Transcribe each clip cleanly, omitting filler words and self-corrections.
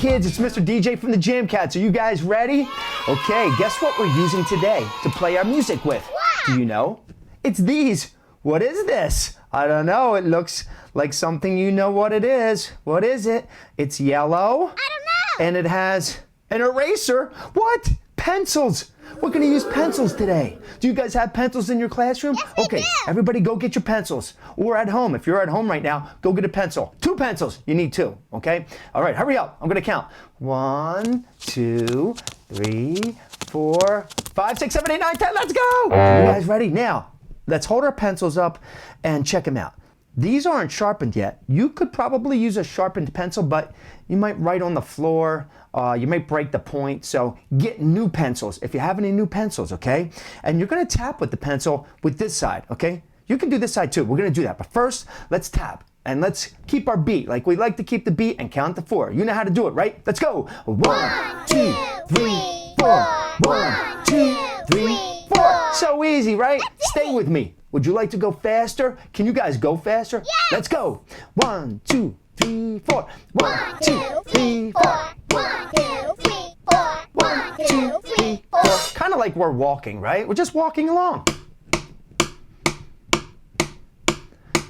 kids, it's Mr. DJ from the Jam Cats. Are you guys ready? Okay, guess what we're using today to play our music with? Do you know? It's these. What is this? I don't know. It looks like something you know what it is. What is it? It's yellow. I don't know. And it has an eraser. What? Pencils. We're going to use pencils today. Do you guys have pencils in your classroom? Yes, we Okay, do. everybody go get your pencils. Or at home, if you're at home right now, go get a pencil. 2 pencils. You need 2, okay? All right, hurry up. I'm going to count. 1, 2, 3, 4, 5, 6, 7, 8, 9, 10. Let's go. You guys ready? Now, let's hold our pencils up and check them out. These aren't sharpened yet. You could probably use a sharpened pencil, but you might write on the floor. You might break the point. So get new pencils if you have any new pencils, okay? And you're going to tap with the pencil with this side, okay? You can do this side too. We're going to do that. But first, let's tap. And let's keep our beat. Like we like to keep the beat and count to 4. You know how to do it, right? Let's go. 1, 2, 3, 4. 1, 2, 3, 4. So easy, right? Stay with me. Would you like to go faster? Can you guys go faster? Yes. Let's go. 1, 2, 3, 4. 1, 2, 3, 4. 1, 2, 3, 4. 1, 2, 3, 4. Kind of like we're walking, right? We're just walking along.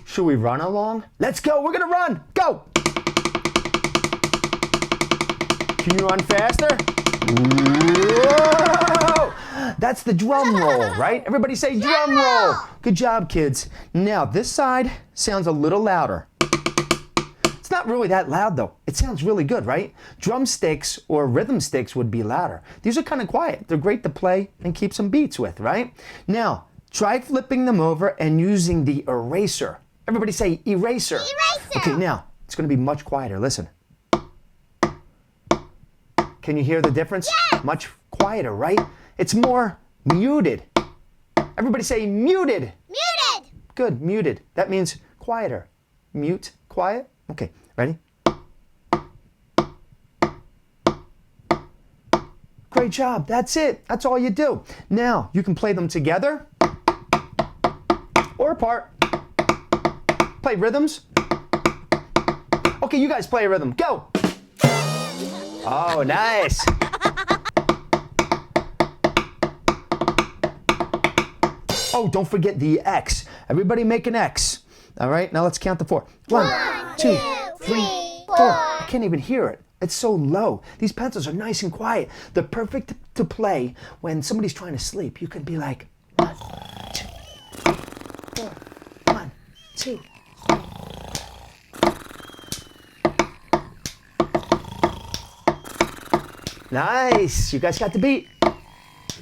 Should we run along? Let's go. We're going to run. Go. Can you run faster? Whoa! That's the drum roll, right? Everybody say drum roll. Good job, kids. Now, this side sounds a little louder. It's not really that loud, though. It sounds really good, right? Drumsticks or rhythm sticks would be louder. These are kind of quiet. They're great to play and keep some beats with, right? Now, try flipping them over and using the eraser. Everybody say eraser. Eraser. Okay, now, it's going to be much quieter. Listen. Can you hear the difference? Yes. Much quieter, right? It's more muted. Everybody say muted. Muted. Good, muted. That means quieter. Mute, quiet. Okay, ready? Great job. That's it. That's all you do. Now, you can play them together or apart. Play rhythms. Okay, you guys play a rhythm. Go. Oh, nice. Oh, don't forget the X. Everybody make an X. All right, now let's count to 4. 1, 2, 3, 4. I can't even hear it. It's so low. These pencils are nice and quiet. They're perfect to play when somebody's trying to sleep. You can be like 1, 2, 4. 1, 2. Nice. You guys got the beat.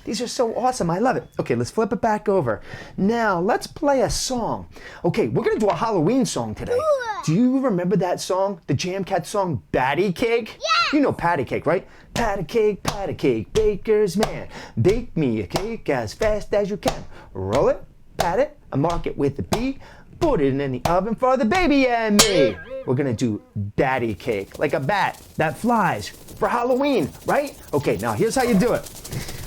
These are so awesome. I love it. Okay, let's flip it back over. Now, let's play a song. Okay, we're going to do a Halloween song today. Ooh. Do you remember that song? The Jam Cat song, Batty Cake? Yes. You know Patty Cake, right? Patty cake, baker's man. Bake me a cake as fast as you can. Roll it, pat it, and mark it with a B. Put it in the oven for the baby and me. We're gonna do Batty Cake, like a bat that flies for Halloween, right? Okay, now here's how you do it.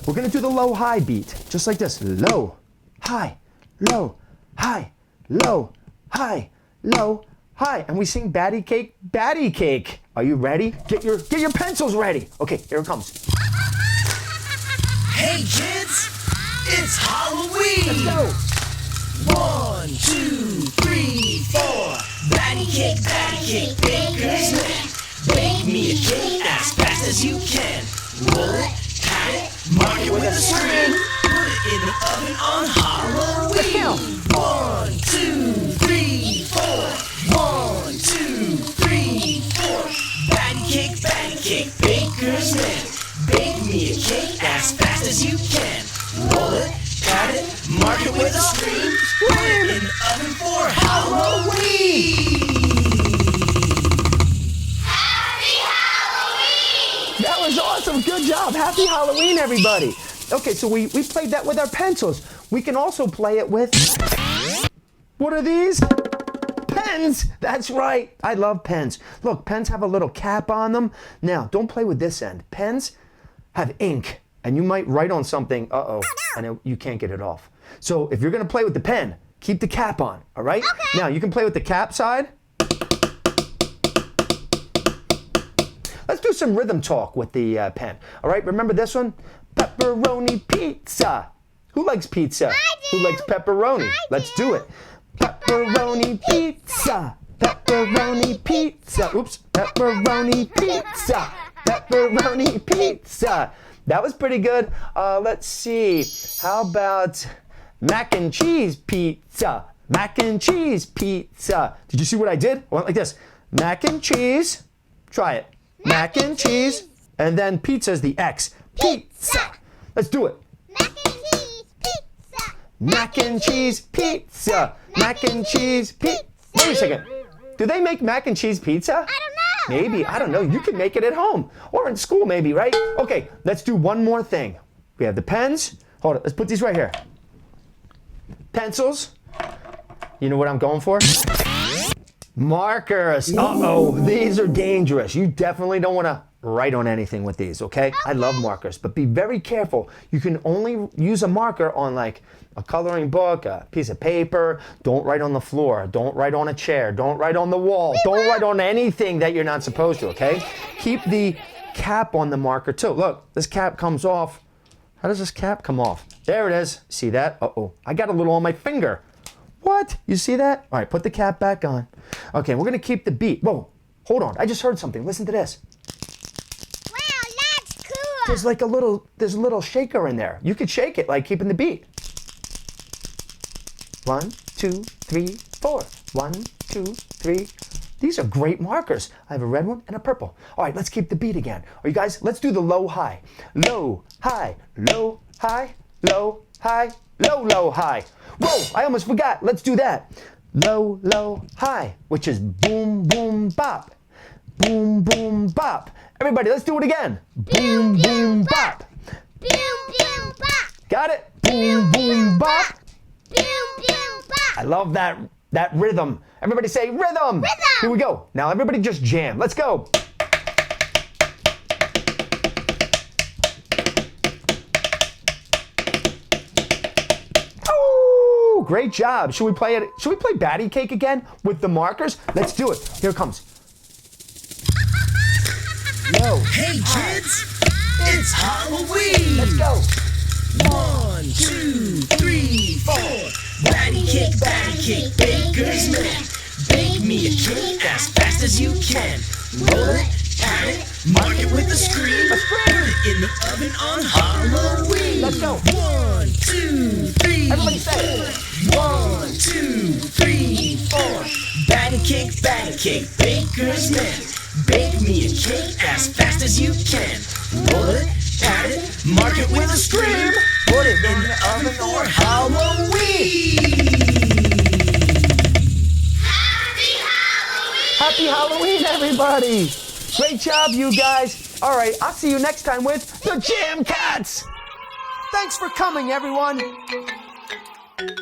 We're gonna do the low-high beat, just like this. Low, high, low, high, low, high, low, high. And we sing Batty Cake, Batty Cake. Are you ready? Get your pencils ready. Okay, here it comes. Hey kids, it's Halloween! Let's go. 1, 2, 3, 4. Batty cake, baker's man. Bake me a cake as fast as you can. Roll it, pat it, mark it with a string. Put it in the oven on Halloween. 1, 2, 3, 4. 1, 2, 3, 4. Batty cake, baker's man. Bake me a cake as fast as you can. Roll it, pat it, mark it with a string. Put it in the oven for Halloween. Happy Halloween. That was awesome. Good job. Happy Halloween, everybody. Okay, so we played that with our pencils. We can also play it with... What are these? Pens. That's right. I love pens. Look, pens have a little cap on them. Now, don't play with this end. Pens have ink, and you might write on something, and you can't get it off. So if you're going to play with the pen, keep the cap on, all right? Okay. Now, you can play with the cap side. Let's do some rhythm talk with the pen. All right, remember this one? Pepperoni pizza. Who likes pizza? I do. Who likes pepperoni? Let's do it. Pepperoni pizza. Pepperoni pizza. Oops. Pepperoni pizza. Pepperoni pizza. That was pretty good. Let's see. How about mac and cheese pizza? Mac and cheese pizza. Did you see what I did? I went like this. Mac and cheese. Try it. Mac and cheese. And then pizza is the X. Pizza. Let's do it. Mac and cheese pizza. Mac and cheese pizza. Mac and cheese pizza. Wait a second. Do they make mac and cheese pizza? I don't know. Maybe. I don't know. You can make it at home or in school maybe, right? Okay, let's do one more thing. We have the pens. Hold it. Let's put these right here. Pencils. You know what I'm going for? Markers. Uh-oh. These are dangerous. You definitely don't want to write on anything with these, okay? I love markers, but be very careful. You can only use a marker on like a coloring book, a piece of paper. Don't write on the floor. Don't write on a chair. Don't write on the wall. Don't write on anything that you're not supposed to, okay? Keep the cap on the marker too. Look, this cap comes off. How does this cap come off? There it is. See that? Uh-oh. I got a little on my finger. What? You see that? All right, put the cap back on. Okay, we're going to keep the beat. Whoa, hold on. I just heard something. Listen to this. Wow, that's cool. There's a little shaker in there. You could shake it like keeping the beat. 1, 2, 3, 4. 1, 2, 3. These are great markers. I have a red one and a purple. All right, let's keep the beat again. All right, guys, let's do the low, high. Low, high, low, high, low, high, low, low, high. Whoa, I almost forgot. Let's do that. Low, low, high, which is boom, boom, bop. Boom, boom, bop. Everybody, let's do it again. Boom, boom, bop. Boom, boom, bop. Got it? Boom, boom, bop. Boom, boom, bop. I love that rhythm. Everybody say rhythm. Rhythm. Here we go. Now everybody just jam. Let's go. Oh, great job. Should we play it? Should we play Batty Cake again with the markers? Let's do it. Here it comes. Yo. Hey kids, it's Halloween. Let's go. 1, 2, 3, 4. Batty cake, baker's man. Bake me a cake as fast as you can. Roll it, pat it, mark it with a scream. Put it in the oven on Halloween. Let's go. 1, 2, 3. Everybody say it. 1, 2, 3, 4. Batty cake, baker's man. Bake me a cake as fast as you can. Roll it, pat it, mark it with a scream. Put it in the oven for Halloween. Happy Halloween, everybody. Great job, you guys. All right, I'll see you next time with the Jam Cats. Thanks for coming, everyone.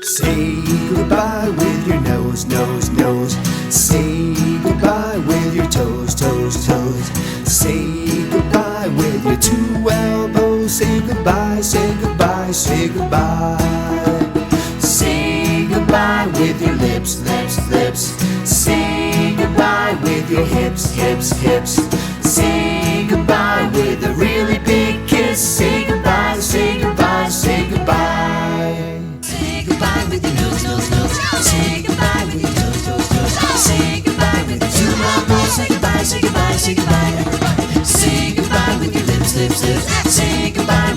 Say goodbye with your nose, nose, nose. Say goodbye with your toes, toes, toes. Say goodbye with your 2 elbows. Say goodbye, say goodbye, say goodbye. Say goodbye with your lips, lips, lips. Say goodbye with your hips, hips, hips. Say goodbye with a really big kiss. Say goodbye, say goodbye, say goodbye. Say goodbye with your nose, nose, nose. Say goodbye with your toes, toes, toes. Say goodbye with your 2 elbows. Say goodbye, say goodbye, say goodbye, everybody. Say goodbye with your lips, lips, lips. Say goodbye